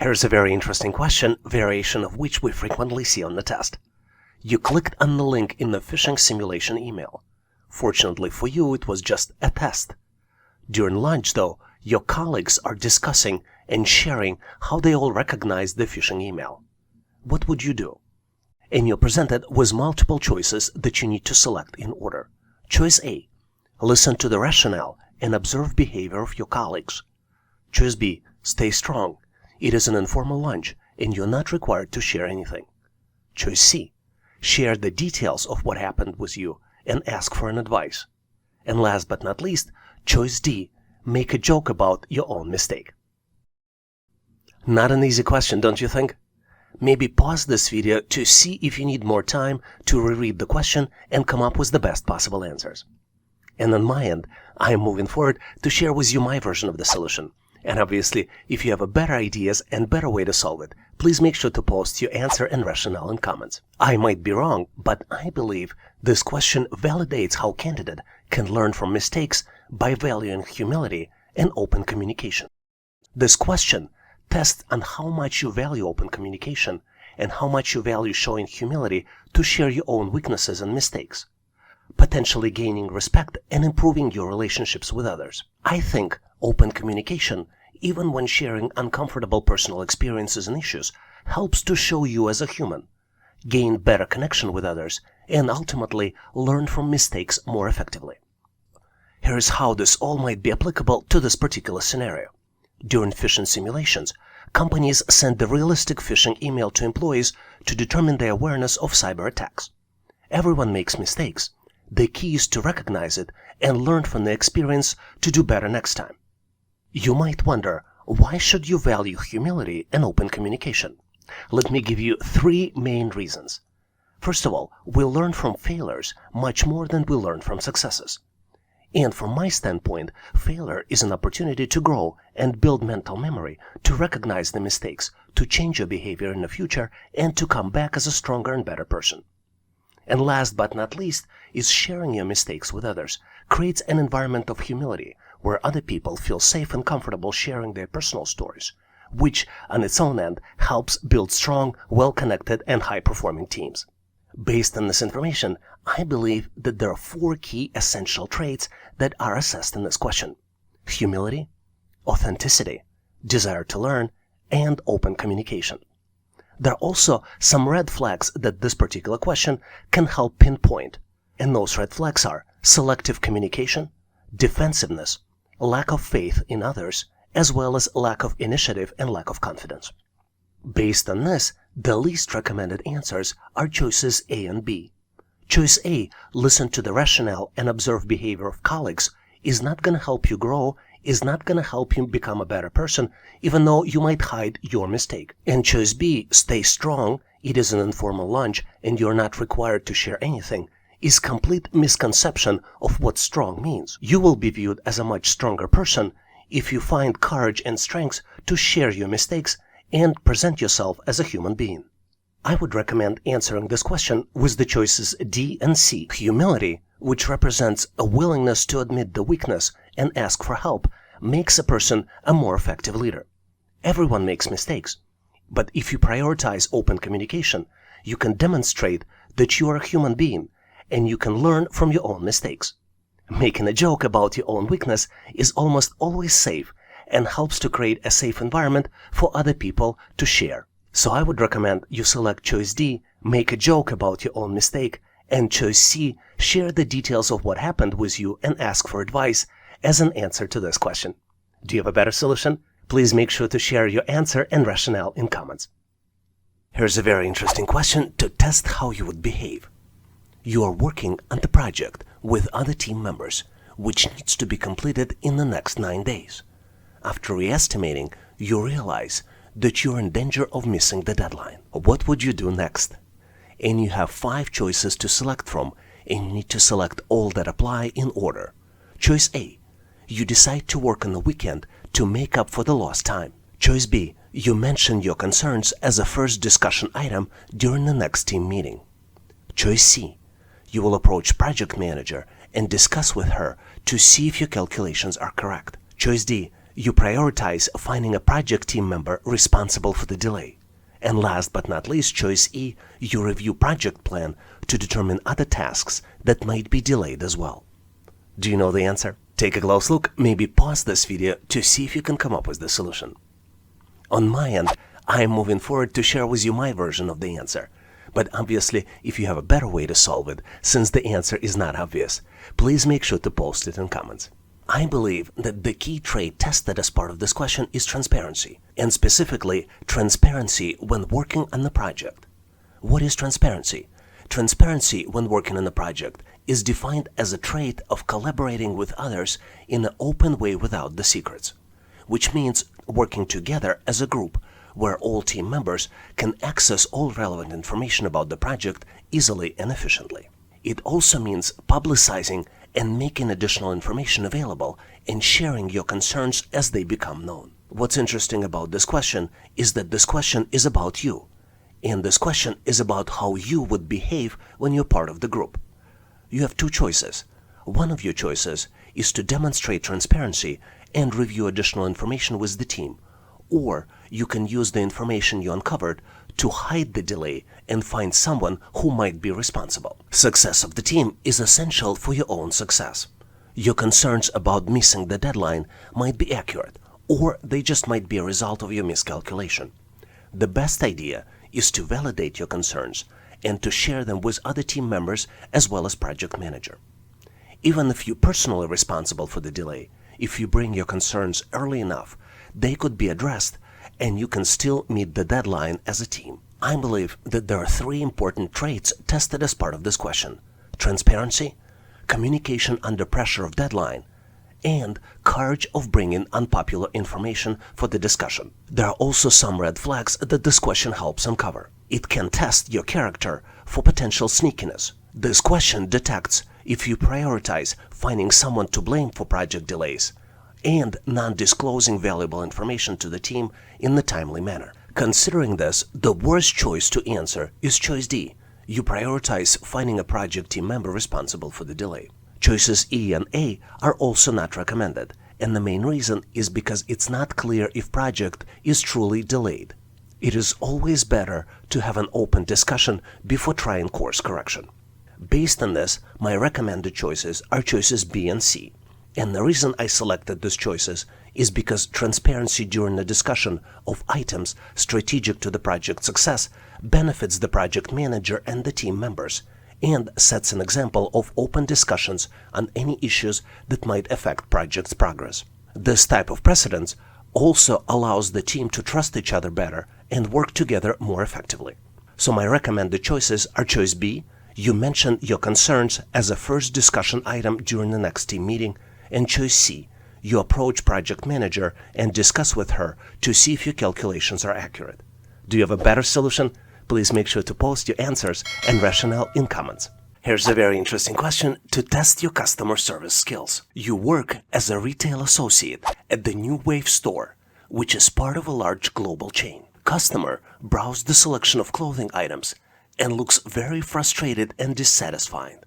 Here's a very interesting question, variation of which we frequently see on the test. You clicked on the link in the phishing simulation email. Fortunately for you, it was just a test. During lunch, though, your colleagues are discussing and sharing how they all recognize the phishing email. What would you do? And you're presented with multiple choices that you need to select in order. Choice A. Listen to the rationale and observe behavior of your colleagues. Choice B. Stay strong. It is an informal lunch and you're not required to share anything. Choice C. Share the details of what happened with you and ask for an advice. And last but not least, choice D. Make a joke about your own mistake. Not an easy question, don't you think? Maybe pause this video to see if you need more time to reread the question and come up with the best possible answers. And on my end, I am moving forward to share with you my version of the solution. And obviously, if you have a better ideas and better way to solve it, please make sure to post your answer and rationale in comments. I might be wrong, but I believe this question validates how candidate can learn from mistakes by valuing humility and open communication. This question tests on how much you value open communication and how much you value showing humility to share your own weaknesses and mistakes, potentially gaining respect and improving your relationships with others. I think open communication, even when sharing uncomfortable personal experiences and issues, helps to show you as a human, gain better connection with others, and ultimately learn from mistakes more effectively. Here's how this all might be applicable to this particular scenario. During phishing simulations, companies send the realistic phishing email to employees to determine their awareness of cyber attacks. Everyone makes mistakes. The key is to recognize it and learn from the experience to do better next time. You might wonder, why should you value humility and open communication? Let me give you 3 main reasons. First of all, we learn from failures much more than we learn from successes. And from my standpoint, failure is an opportunity to grow and build mental memory, to recognize the mistakes, to change your behavior in the future, and to come back as a stronger and better person. And last but not least is sharing your mistakes with others creates an environment of humility where other people feel safe and comfortable sharing their personal stories, which on its own end helps build strong, well-connected, and high-performing teams. Based on this information, I believe that there are 4 key essential traits that are assessed in this question: humility, authenticity, desire to learn, and open communication. There are also some red flags that this particular question can help pinpoint, and those red flags are selective communication, defensiveness, lack of faith in others, as well as lack of initiative and lack of confidence. Based on this, the least recommended answers are choices A and B. Choice A, listen to the rationale and observe behavior of colleagues, is not going to help you grow, is not going to help you become a better person, even though you might hide your mistake. And choice B, stay strong, it is an informal lunch and you're not required to share anything, is complete misconception of what strong means. You will be viewed as a much stronger person if you find courage and strength to share your mistakes and present yourself as a human being. I would recommend answering this question with the choices D and C. Humility, which represents a willingness to admit the weakness and ask for help, makes a person a more effective leader. Everyone makes mistakes, but if you prioritize open communication, you can demonstrate that you are a human being and you can learn from your own mistakes. Making a joke about your own weakness is almost always safe and helps to create a safe environment for other people to share. So I would recommend you select choice D, make a joke about your own mistake, and choice C, share the details of what happened with you and ask for advice as an answer to this question. Do you have a better solution? Please make sure to share your answer and rationale in comments. Here's a very interesting question to test how you would behave. You are working on the project with other team members, which needs to be completed in the next 9 days. After re-estimating, you realize that you're in danger of missing the deadline. What would you do next? And you have 5 choices to select from, and you need to select all that apply in order. Choice A, you decide to work on the weekend to make up for the lost time. Choice B, you mention your concerns as a first discussion item during the next team meeting. Choice C, you will approach project manager and discuss with her to see if your calculations are correct. Choice D, You prioritize finding a project team member responsible for the delay. And last but not least, choice E, you review project plan to determine other tasks that might be delayed as well. Do you know the answer? Take a close look, maybe pause this video to see if you can come up with the solution. On my end, I am moving forward to share with you my version of the answer. But obviously, if you have a better way to solve it, since the answer is not obvious, please make sure to post it in comments. I believe that the key trait tested as part of this question is transparency, and specifically, transparency when working on the project. What is transparency? Transparency when working on a project is defined as a trait of collaborating with others in an open way without the secrets, which means working together as a group where all team members can access all relevant information about the project easily and efficiently. It also means publicizing and making additional information available and sharing your concerns as they become known. What's interesting about this question is that this question is about you. And this question is about how you would behave when you're part of the group. You have two choices. One of your choices is to demonstrate transparency and review additional information with the team. Or you can use the information you uncovered to hide the delay and find someone who might be responsible. Success of the team is essential for your own success. Your concerns about missing the deadline might be accurate, or they just might be a result of your miscalculation. The best idea is to validate your concerns and to share them with other team members as well as project manager. Even if you're personally responsible for the delay, if you bring your concerns early enough, they could be addressed and you can still meet the deadline as a team. I believe that there are three important traits tested as part of this question: transparency, communication under pressure of deadline, and courage of bringing unpopular information for the discussion. There are also some red flags that this question helps uncover. It can test your character for potential sneakiness. This question detects if you prioritize finding someone to blame for project delays and non-disclosing valuable information to the team in a timely manner. Considering this, the worst choice to answer is choice D. You prioritize finding a project team member responsible for the delay. Choices E and A are also not recommended, and the main reason is because it's not clear if project is truly delayed. It is always better to have an open discussion before trying course correction. Based on this, my recommended choices are choices B and C. And the reason I selected these choices is because transparency during the discussion of items strategic to the project success benefits the project manager and the team members, and sets an example of open discussions on any issues that might affect project's progress. This type of precedence also allows the team to trust each other better and work together more effectively. So my recommended choices are choice B. You mention your concerns as a first discussion item during the next team meeting, and choice C. You approach project manager and discuss with her to see if your calculations are accurate. Do you have a better solution? Please make sure to post your answers and rationale in comments. Here's a very interesting question to test your customer service skills. You work as a retail associate at the New Wave store, which is part of a large global chain. Customer browsed the selection of clothing items and looks very frustrated and dissatisfied.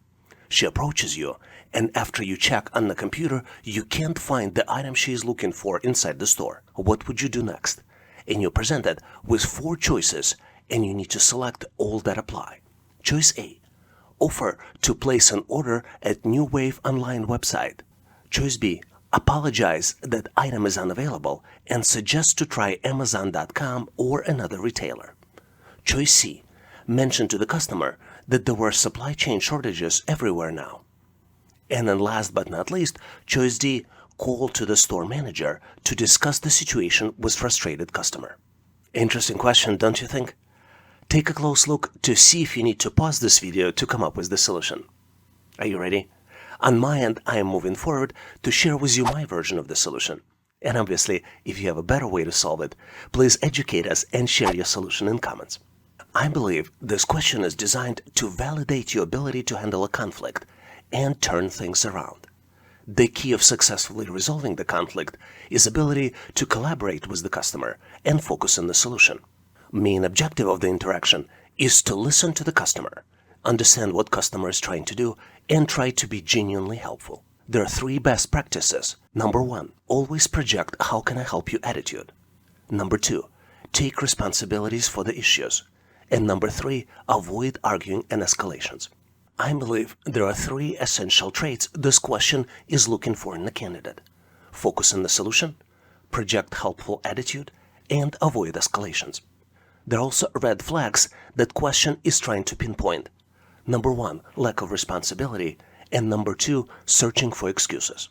She approaches you, and after you check on the computer, you can't find the item she is looking for inside the store. What would you do next? And you're presented with 4 choices, and you need to select all that apply. Choice A. Offer to place an order at New Wave online website. Choice B. Apologize that item is unavailable and suggest to try Amazon.com or another retailer. Choice C. Mention to the customer that there were supply chain shortages everywhere now. And then last but not least, choice D. Call to the store manager to discuss the situation with frustrated customer. Interesting question, don't you think? Take a close look to see if you need to pause this video to come up with the solution. Are you ready? On my end, I am moving forward to share with you my version of the solution. And obviously, if you have a better way to solve it, please educate us and share your solution in comments. I believe this question is designed to validate your ability to handle a conflict and turn things around. The key of successfully resolving the conflict is ability to collaborate with the customer and focus on the solution. Main objective of the interaction is to listen to the customer, understand what customer is trying to do, and try to be genuinely helpful. there are 3 best practices. Number 1, always project "how can I help you" attitude. Number 2, take responsibilities for the issues. And number 3, avoid arguing and escalations. I believe there are 3 essential traits this question is looking for in a candidate: focus on the solution, project helpful attitude, and avoid escalations. There are also red flags that question is trying to pinpoint. Number 1, lack of responsibility, and number 2, searching for excuses.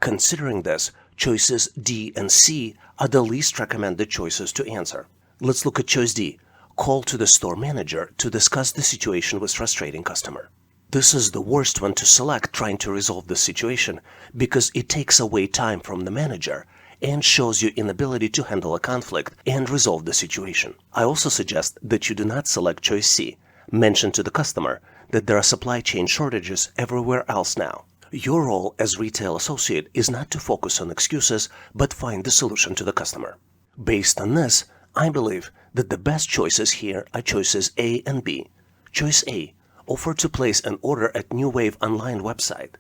Considering this, choices D and C are the least recommended choices to answer. Let's look at choice D, call to the store manager to discuss the situation with frustrating customer. This is the worst one to select trying to resolve the situation because it takes away time from the manager and shows your inability to handle a conflict and resolve the situation. I also suggest that you do not select choice C, mention to the customer that there are supply chain shortages everywhere else now. Your role as retail associate is not to focus on excuses, but find the solution to the customer. Based on this, I believe that the best choices here are choices A and B. Choice A, offer to place an order at New Wave online website.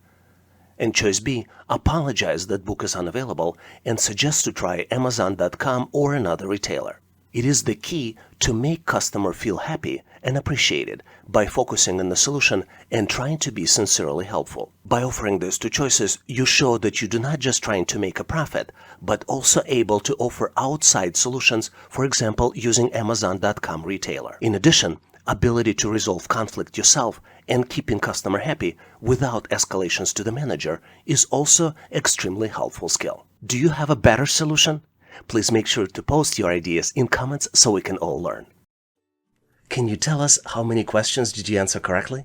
And choice B, apologize that book is unavailable and suggest to try Amazon.com or another retailer. It is the key to make customer feel happy and appreciated by focusing on the solution and trying to be sincerely helpful. By offering these 2 choices, you show that you do not just trying to make a profit, but also able to offer outside solutions, for example, using Amazon.com retailer. In addition, ability to resolve conflict yourself and keeping customer happy without escalations to the manager is also extremely helpful skill. Do you have a better solution? Please make sure to post your ideas in comments so we can all learn. Can you tell us how many questions did you answer correctly?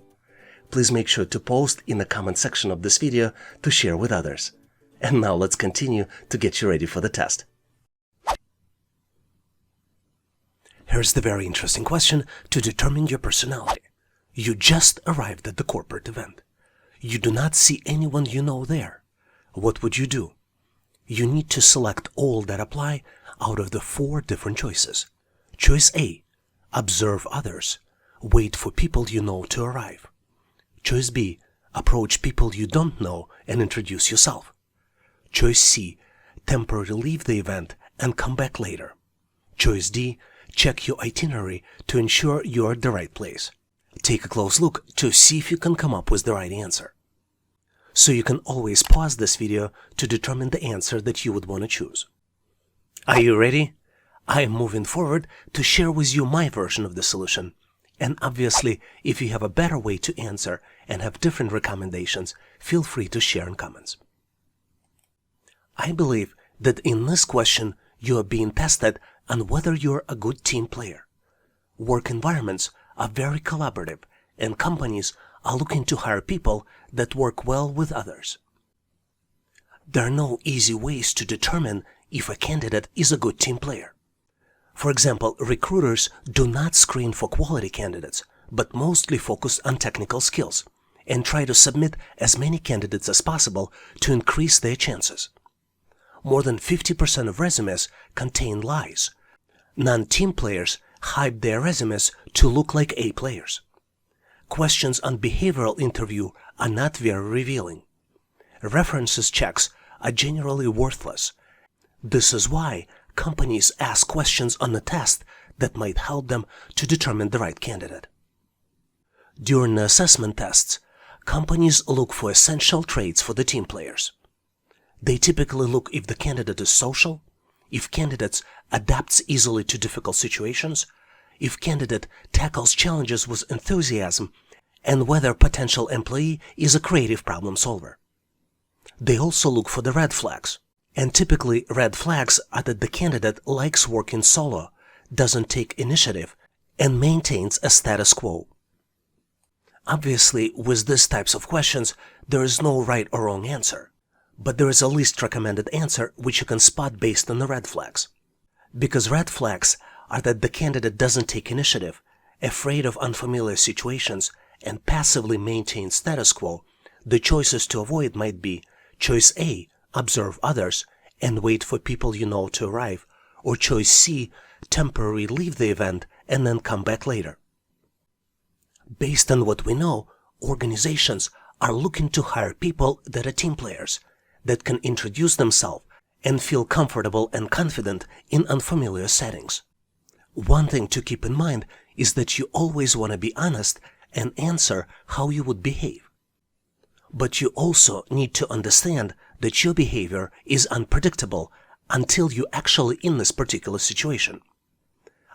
Please make sure to post in the comment section of this video to share with others. And now let's continue to get you ready for the test. Here's the very interesting question to determine your personality. You just arrived at the corporate event. You do not see anyone you know there. What would you do? You need to select all that apply out of the 4 different choices. Choice A, observe others. Wait for people you know to arrive. Choice B, approach people you don't know and introduce yourself. Choice C, temporarily leave the event and come back later. Choice D, check your itinerary to ensure you're at the right place. Take a close look to see if you can come up with the right answer. So you can always pause this video to determine the answer that you would want to choose. Are you ready? I am moving forward to share with you my version of the solution. And obviously, if you have a better way to answer and have different recommendations, feel free to share in comments. I believe that in this question, you are being tested on whether you're a good team player. Work environments are very collaborative, and companies are looking to hire people that work well with others. There are no easy ways to determine if a candidate is a good team player. For example, recruiters do not screen for quality candidates, but mostly focus on technical skills and try to submit as many candidates as possible to increase their chances. More than 50% of resumes contain lies. Non-team players hide their resumes to look like A players. Questions on behavioral interview are not very revealing. References checks are generally worthless. This is why companies ask questions on the test that might help them to determine the right candidate. During the assessment tests, companies look for essential traits for the team players. They typically look if the candidate is social, if candidate adapts easily to difficult situations, if candidate tackles challenges with enthusiasm, and whether potential employee is a creative problem solver. They also look for the red flags. And typically red flags are that the candidate likes working solo, doesn't take initiative, and maintains a status quo. Obviously, with these types of questions, there is no right or wrong answer. But there is a least recommended answer which you can spot based on the red flags. Because red flags are that the candidate doesn't take initiative, afraid of unfamiliar situations, and passively maintains status quo, the choices to avoid might be choice A, observe others and wait for people you know to arrive, or choice C, temporarily leave the event and then come back later. Based on what we know, organizations are looking to hire people that are team players, that can introduce themselves and feel comfortable and confident in unfamiliar settings. One thing to keep in mind is that you always want to be honest and answer how you would behave. But you also need to understand that your behavior is unpredictable until you're actually in this particular situation.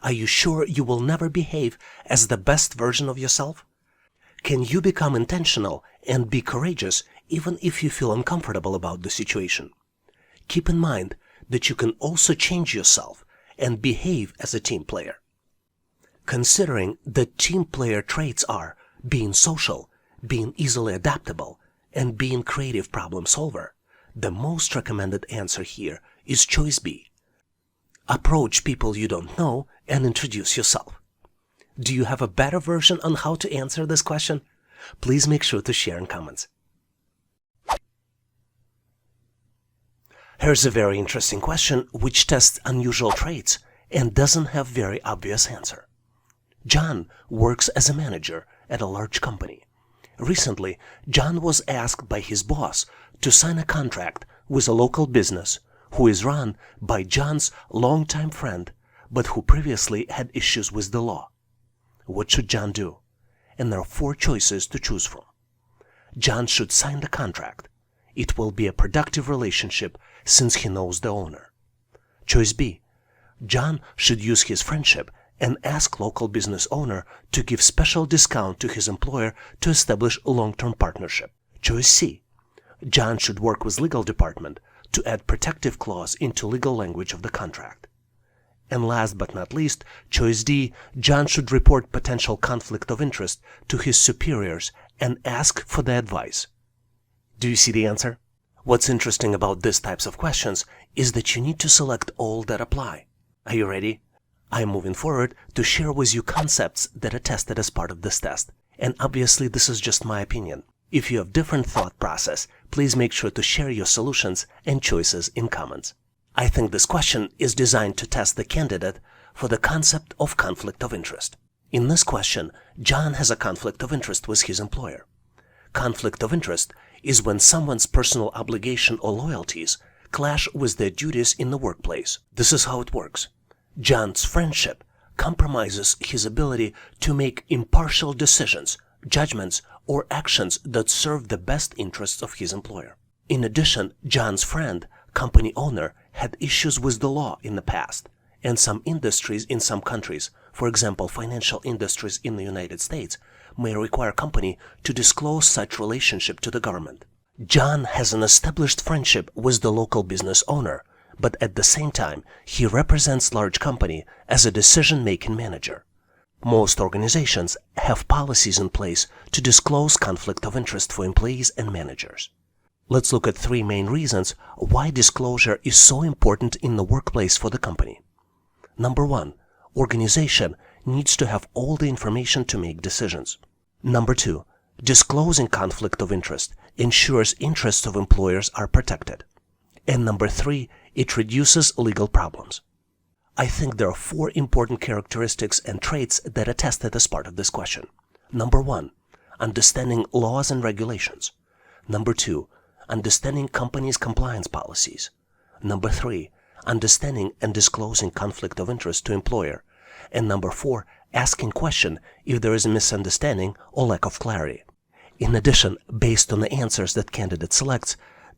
Are you sure you will never behave as the best version of yourself? Can you become intentional and be courageous even if you feel uncomfortable about the situation? Keep in mind that you can also change yourself and behave as a team player. Considering that team player traits are being social, being easily adaptable, and being creative problem solver, the most recommended answer here is choice B. Approach people you don't know and introduce yourself. Do you have a better version on how to answer this question? Please make sure to share in comments. Here's a very interesting question which tests unusual traits and doesn't have very obvious answer. John works as a manager at a large company. Recently, John was asked by his boss to sign a contract with a local business who is run by John's longtime friend, but who previously had issues with the law. What should John do? And there are 4 choices to choose from. John should sign the contract. It will be a productive relationship since he knows the owner. Choice B. John should use his friendship and ask local business owner to give special discount to his employer to establish a long-term partnership. Choice C. John should work with legal department to add protective clause into legal language of the contract. And last but not least, choice D, John should report potential conflict of interest to his superiors and ask for their advice. Do you see the answer? What's interesting about these types of questions is that you need to select all that apply. Are you ready? I am moving forward to share with you concepts that are tested as part of this test. And obviously this is just my opinion. If you have different thought process, please make sure to share your solutions and choices in comments. I think this question is designed to test the candidate for the concept of conflict of interest. In this question, John has a conflict of interest with his employer. Conflict of interest is when someone's personal obligation or loyalties clash with their duties in the workplace. This is how it works. John's friendship compromises his ability to make impartial decisions, judgments, or actions that serve the best interests of his employer. In addition, John's friend, company owner, had issues with the law in the past, and some industries in some countries, for example financial industries in the United States, may require company to disclose such relationship to the government. John has an established friendship with the local business owner, but at the same time he represents large company as a decision-making manager. Most organizations have policies in place to disclose conflict of interest for employees and managers. Let's look at 3 main reasons why disclosure is so important in the workplace for the company. Number 1, organization needs to have all the information to make decisions. Number 2, disclosing conflict of interest ensures interests of employers are protected. And number 3, it reduces legal problems. I think there are 4 important characteristics and traits that are tested as part of this question. Number 1, understanding laws and regulations. Number 2, understanding companies' compliance policies. Number 3, understanding and disclosing conflict of interest to employer. And number 4, asking question if there is a misunderstanding or lack of clarity. In addition, based on the answers that candidate selects,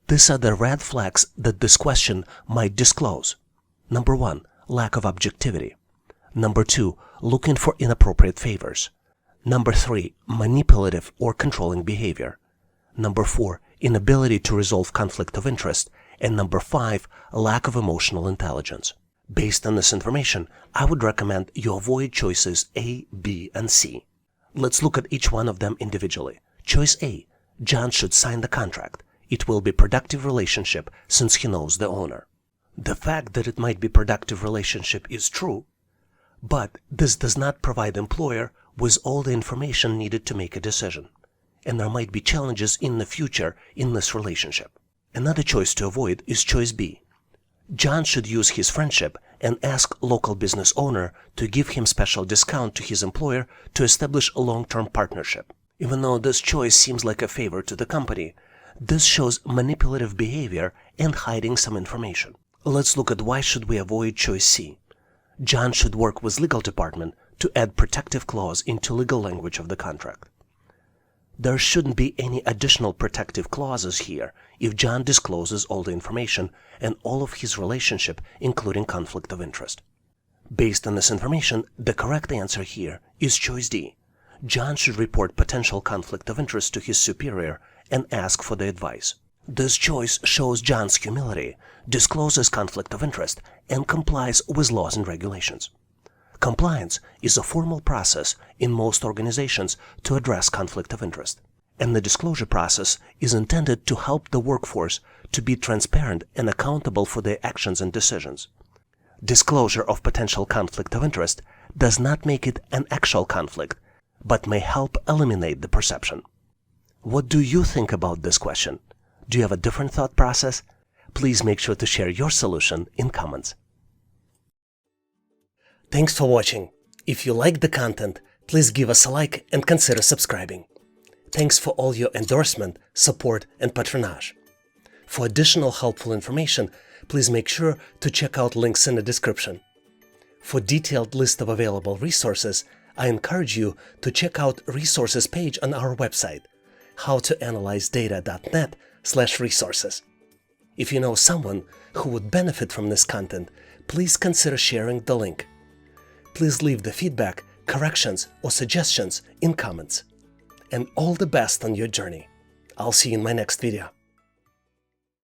these are the red flags that this question might disclose. Number 1, lack of objectivity. Number 2, looking for inappropriate favors. Number 3, manipulative or controlling behavior. Number 4, inability to resolve conflict of interest. And number 5, lack of emotional intelligence. Based on this information, I would recommend you avoid choices A, B, and C. Let's look at each one of them individually. Choice A, John should sign the contract. It will be productive relationship since he knows the owner. The fact that it might be productive relationship is true, but this does not provide employer with all the information needed to make a decision. And there might be challenges in the future in this relationship. Another choice to avoid is choice B. John should use his friendship and ask local business owner to give him special discount to his employer to establish a long-term partnership. Even though this choice seems like a favor to the company, this shows manipulative behavior and hiding some information. Let's look at why should we avoid choice C. John should work with legal department to add protective clause into legal language of the contract. There shouldn't be any additional protective clauses here if John discloses all the information and all of his relationship, including conflict of interest. Based on this information, the correct answer here is choice D. John should report potential conflict of interest to his superior and ask for the advice. This choice shows John's humility, discloses conflict of interest, and complies with laws and regulations. Compliance is a formal process in most organizations to address conflict of interest, and the disclosure process is intended to help the workforce to be transparent and accountable for their actions and decisions. Disclosure of potential conflict of interest does not make it an actual conflict, but may help eliminate the perception. What do you think about this question? Do you have a different thought process? Please make sure to share your solution in comments. Thanks for watching. If you liked the content, please give us a like and consider subscribing. Thanks for all your endorsement, support, and patronage. For additional helpful information, please make sure to check out links in the description. For detailed list of available resources, I encourage you to check out resources page on our website, howtoanalyzedata.net/resources. If you know someone who would benefit from this content, please consider sharing the link. Please leave the feedback, corrections, or suggestions in comments. And all the best on your journey. I'll see you in my next video.